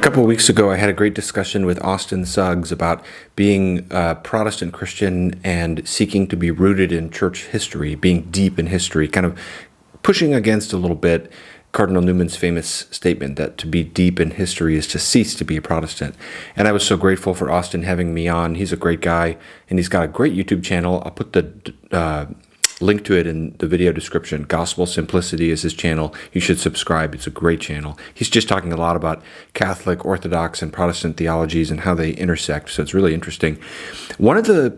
couple of weeks ago, I had a great discussion with Austin Suggs about being a Protestant Christian and seeking to be rooted in church history, being deep in history, kind of pushing against a little bit Cardinal Newman's famous statement that to be deep in history is to cease to be a Protestant. And I was so grateful for Austin having me on. He's a great guy, and he's got a great YouTube channel. I'll put the link to it in the video description. Gospel Simplicity is his channel. You should subscribe. It's a great channel. He's just talking a lot about Catholic, Orthodox, and Protestant theologies and how they intersect, so it's really interesting. One of the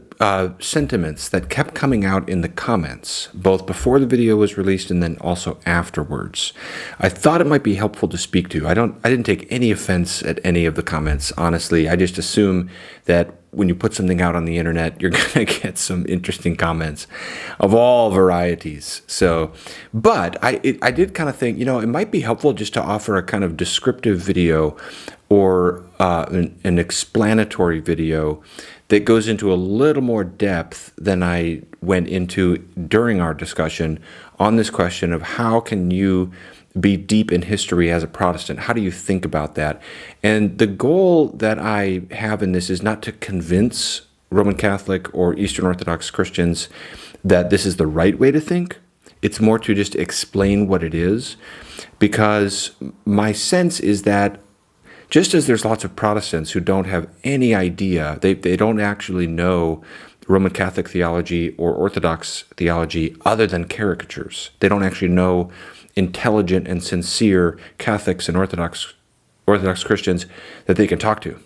sentiments that kept coming out in the comments, both before the video was released and then also afterwards, I thought it might be helpful to speak to. I didn't take any offense at any of the comments, honestly. I just assume that when you put something out on the internet, you're going to get some interesting comments of all varieties. So, but I did kind of think, it might be helpful just to offer a kind of descriptive video or an explanatory video that goes into a little more depth than I went into during our discussion on this question of how can you be deep in history as a Protestant? How do you think about that? And the goal that I have in this is not to convince Roman Catholic or Eastern Orthodox Christians that this is the right way to think. It's more to just explain what it is, because my sense is that just as there's lots of Protestants who don't have any idea, they don't actually know Roman Catholic theology or Orthodox theology other than caricatures. They don't actually know intelligent and sincere Catholics and Orthodox Christians that they can talk to.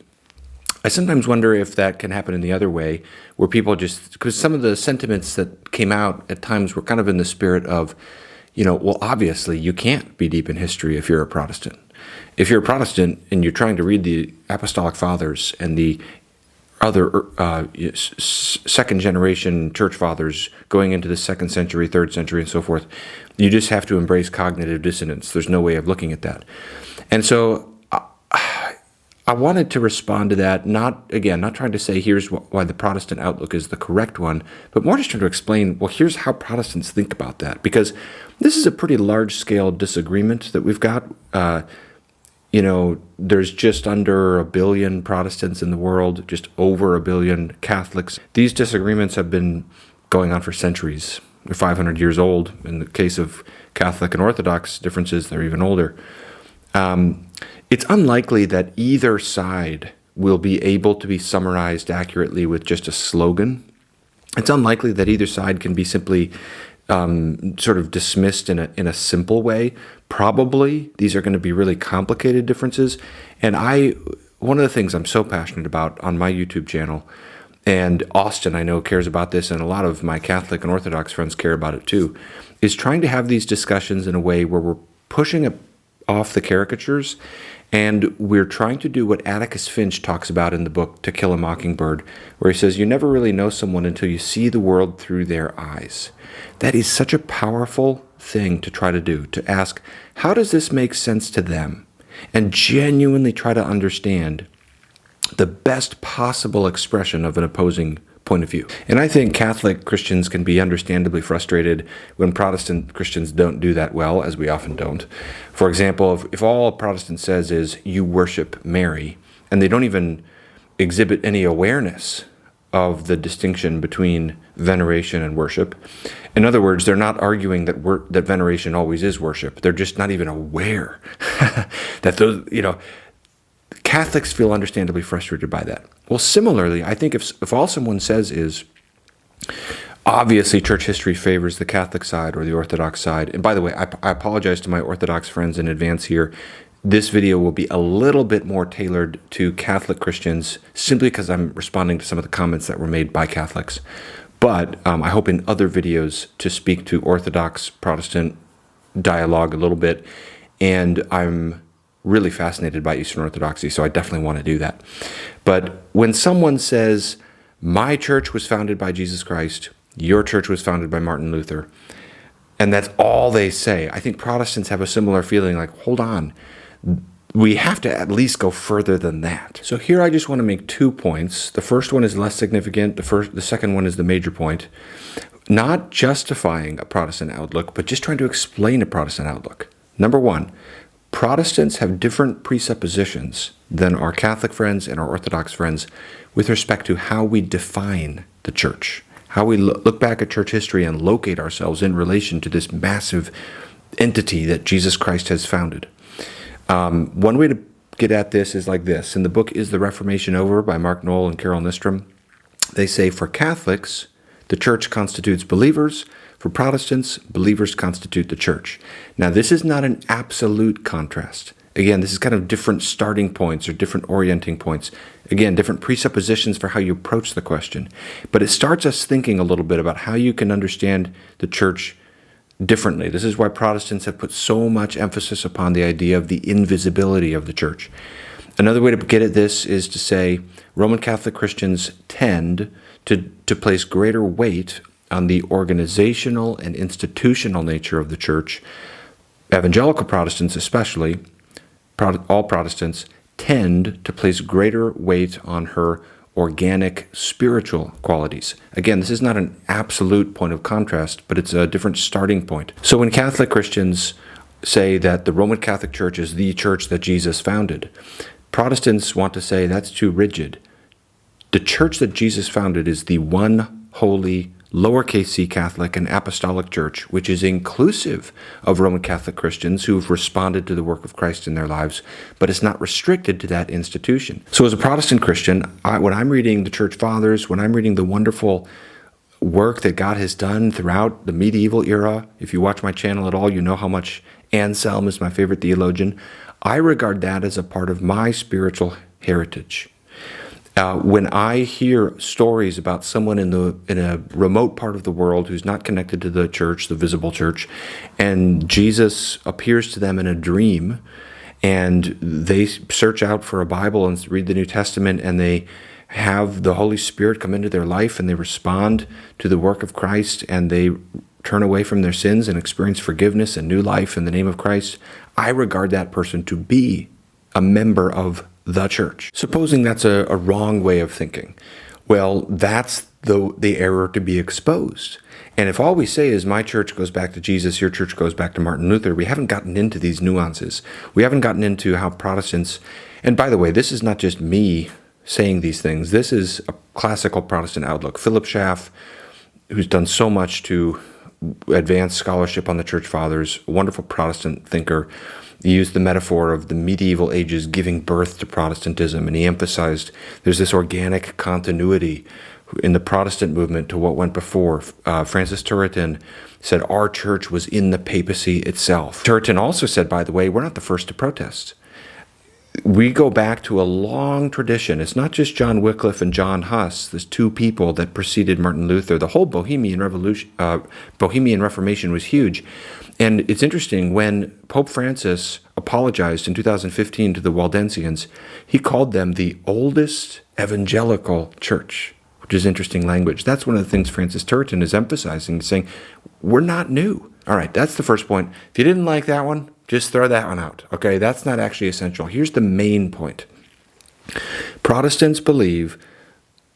I sometimes wonder if that can happen in the other way, where people just, because some of the sentiments that came out at times were kind of in the spirit of, well, obviously you can't be deep in history if you're a Protestant. If you're a Protestant and you're trying to read the Apostolic Fathers and the other second generation church fathers going into the 2nd century, 3rd century, and so forth, you just have to embrace cognitive dissonance. There's no way of looking at that. And so I wanted to respond to that, not trying to say here's why the Protestant outlook is the correct one, but more just trying to explain, well, here's how Protestants think about that. Because this is a pretty large-scale disagreement that we've got. There's just under 1 billion Protestants in the world, just over 1 billion Catholics. These disagreements have been going on for centuries. They're 500 years old. In the case of Catholic and Orthodox differences, they're even older. It's unlikely that either side will be able to be summarized accurately with just a slogan. It's unlikely that either side can be simply sort of dismissed in a simple way. Probably these are going to be really complicated differences. And one of the things I'm so passionate about on my YouTube channel, and Austin I know cares about this, and a lot of my Catholic and Orthodox friends care about it too, is trying to have these discussions in a way where we're pushing it off the caricatures, and we're trying to do what Atticus Finch talks about in the book To Kill a Mockingbird, where he says you never really know someone until you see the world through their eyes. That is such a powerful thing to try to do, to ask, how does this make sense to them? And genuinely try to understand the best possible expression of an opposing point of view. And I think Catholic Christians can be understandably frustrated when Protestant Christians don't do that well, as we often don't. For example, if all a Protestant says is, you worship Mary, and they don't even exhibit any awareness of the distinction between veneration and worship. In other words, they're not arguing that veneration always is worship. They're just not even aware that those, Catholics feel understandably frustrated by that. Well, similarly, I think if all someone says is, obviously church history favors the Catholic side or the Orthodox side, and by the way, I apologize to my Orthodox friends in advance here. This video will be a little bit more tailored to Catholic Christians simply because I'm responding to some of the comments that were made by Catholics. But I hope in other videos to speak to Orthodox Protestant dialogue a little bit. And I'm really fascinated by Eastern Orthodoxy, so I definitely want to do that. But when someone says, my church was founded by Jesus Christ, your church was founded by Martin Luther, and that's all they say, I think Protestants have a similar feeling like, hold on, we have to at least go further than that. So here I just want to make 2 points. The first one is less significant. The second one is the major point. Not justifying a Protestant outlook, but just trying to explain a Protestant outlook. Number one, Protestants have different presuppositions than our Catholic friends and our Orthodox friends with respect to how we define the church, how we look back at church history and locate ourselves in relation to this massive entity that Jesus Christ has founded. One way to get at this is like this. In the book Is the Reformation Over by Mark Knoll and Carol Nystrom, they say for Catholics, the church constitutes believers. For Protestants, believers constitute the church. Now, this is not an absolute contrast. Again, this is kind of different starting points or different orienting points. Again, different presuppositions for how you approach the question. But it starts us thinking a little bit about how you can understand the church differently. This is why Protestants have put so much emphasis upon the idea of the invisibility of the church. Another way to get at this is to say Roman Catholic Christians tend to place greater weight on the organizational and institutional nature of the church. Evangelical Protestants especially, all Protestants, tend to place greater weight on her organic spiritual qualities. Again, this is not an absolute point of contrast, but it's a different starting point. So when Catholic Christians say that the Roman Catholic Church is the church that Jesus founded, Protestants want to say that's too rigid. The church that Jesus founded is the one holy, lowercase c Catholic and Apostolic Church, which is inclusive of Roman Catholic Christians who've responded to the work of Christ in their lives, but it's not restricted to that institution. So as a Protestant Christian, when I'm reading the Church Fathers, when I'm reading the wonderful work that God has done throughout the medieval era, if you watch my channel at all, you know how much Anselm is my favorite theologian. I regard that as a part of my spiritual heritage. When I hear stories about someone in a remote part of the world who's not connected to the church, the visible church, and Jesus appears to them in a dream, and they search out for a Bible and read the New Testament, and they have the Holy Spirit come into their life, and they respond to the work of Christ, and they turn away from their sins and experience forgiveness and new life in the name of Christ, I regard that person to be a member of the church. Supposing that's a wrong way of thinking, well, that's the error to be exposed. And if all we say is my church goes back to Jesus, your church goes back to Martin Luther, we haven't gotten into these nuances. We haven't gotten into how Protestants, and by the way, this is not just me saying these things. This is a classical Protestant outlook. Philip Schaff, who's done so much to advance scholarship on the Church Fathers, a wonderful Protestant thinker, he used the metaphor of the medieval ages giving birth to Protestantism, and he emphasized there's this organic continuity in the Protestant movement to what went before. Francis Turretin said our church was in the papacy itself. Turretin also said, by the way, we're not the first to protest. We go back to a long tradition. It's not just John Wycliffe and John Huss, these two people that preceded Martin Luther. The whole Bohemian Reformation was huge. And it's interesting, when Pope Francis apologized in 2015 to the Waldensians, he called them the oldest evangelical church, which is interesting language. That's one of the things Francis Turretin is emphasizing. He's saying, we're not new. All right, that's the first point. If you didn't like that one, just throw that one out. Okay, that's not actually essential. Here's the main point. Protestants believe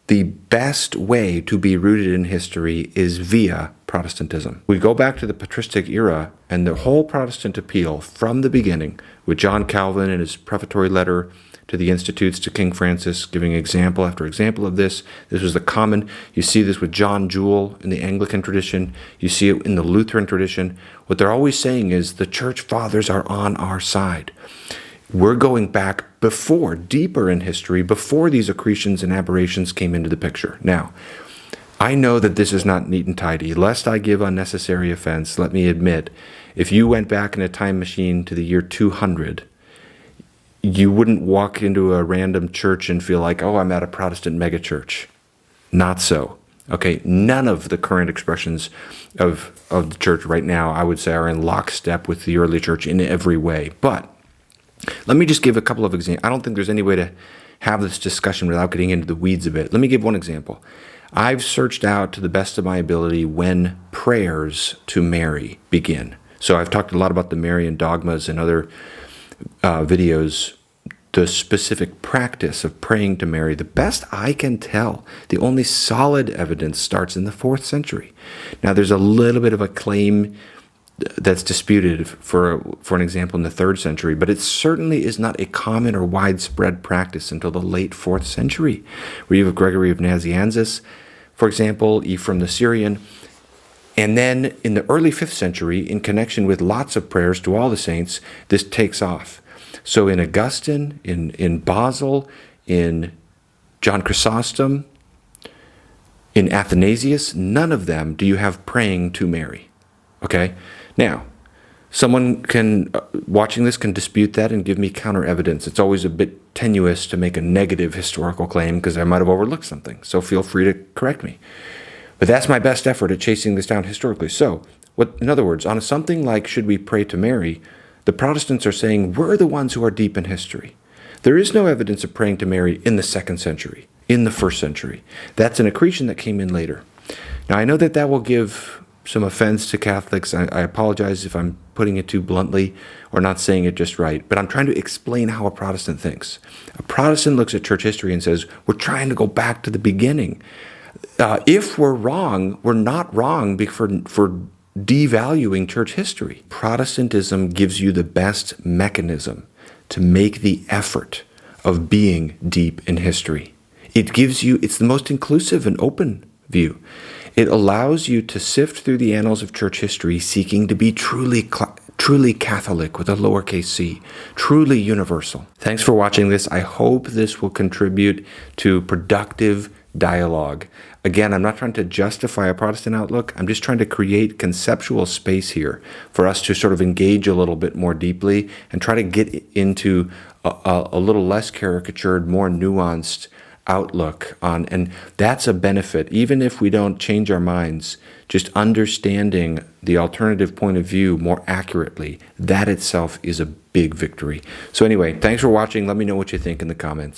the best way to be rooted in history is via Protestantism. We go back to the patristic era, and the whole Protestant appeal from the beginning, with John Calvin in his prefatory letter to the Institutes to King Francis, giving example after example of this. This was the common, you see this with John Jewel in the Anglican tradition, you see it in the Lutheran tradition. What they're always saying is the Church Fathers are on our side. We're going back before, deeper in history, before these accretions and aberrations came into the picture. Now, I know that this is not neat and tidy. Lest I give unnecessary offense, let me admit, if you went back in a time machine to the year 200, you wouldn't walk into a random church and feel like, oh, I'm at a Protestant megachurch. Not so. Okay, none of the current expressions of the church right now, I would say, are in lockstep with the early church in every way. But let me just give a couple of examples. I don't think there's any way to have this discussion without getting into the weeds a bit. Let me give one example. I've searched out to the best of my ability when prayers to Mary begin. So I've talked a lot about the Marian dogmas and other videos, the specific practice of praying to Mary. The best I can tell, the only solid evidence starts in the 4th century. Now, there's a little bit of a claim that's disputed for an example in the 3rd century, but it certainly is not a common or widespread practice until the late 4th century, where you have Gregory of Nazianzus, for example, Ephraim the Syrian, and then in the early 5th century, in connection with lots of prayers to all the saints, this takes off. So in Augustine, in Basil, in John Chrysostom, in Athanasius, none of them do you have praying to Mary. Okay? Now, someone watching this can dispute that and give me counter evidence. It's always a bit tenuous to make a negative historical claim because I might have overlooked something. So feel free to correct me. But that's my best effort at chasing this down historically. So, in other words, on something like should we pray to Mary, the Protestants are saying we're the ones who are deep in history. There is no evidence of praying to Mary in the 2nd century, in the 1st century. That's an accretion that came in later. Now, I know that will give some offense to Catholics. I apologize if I'm putting it too bluntly or not saying it just right, but I'm trying to explain how a Protestant thinks. A Protestant looks at church history and says, we're trying to go back to the beginning. If we're wrong, we're not wrong for devaluing church history. Protestantism gives you the best mechanism to make the effort of being deep in history. It's the most inclusive and open view. It allows you to sift through the annals of church history, seeking to be truly Catholic with a lowercase c, truly universal. Thanks for watching this. I hope this will contribute to productive dialogue. Again, I'm not trying to justify a Protestant outlook. I'm just trying to create conceptual space here for us to sort of engage a little bit more deeply and try to get into a little less caricatured, more nuanced outlook on, and that's a benefit. Even if we don't change our minds, just understanding the alternative point of view more accurately, that itself is a big victory. So anyway, thanks for watching. Let me know what you think in the comments.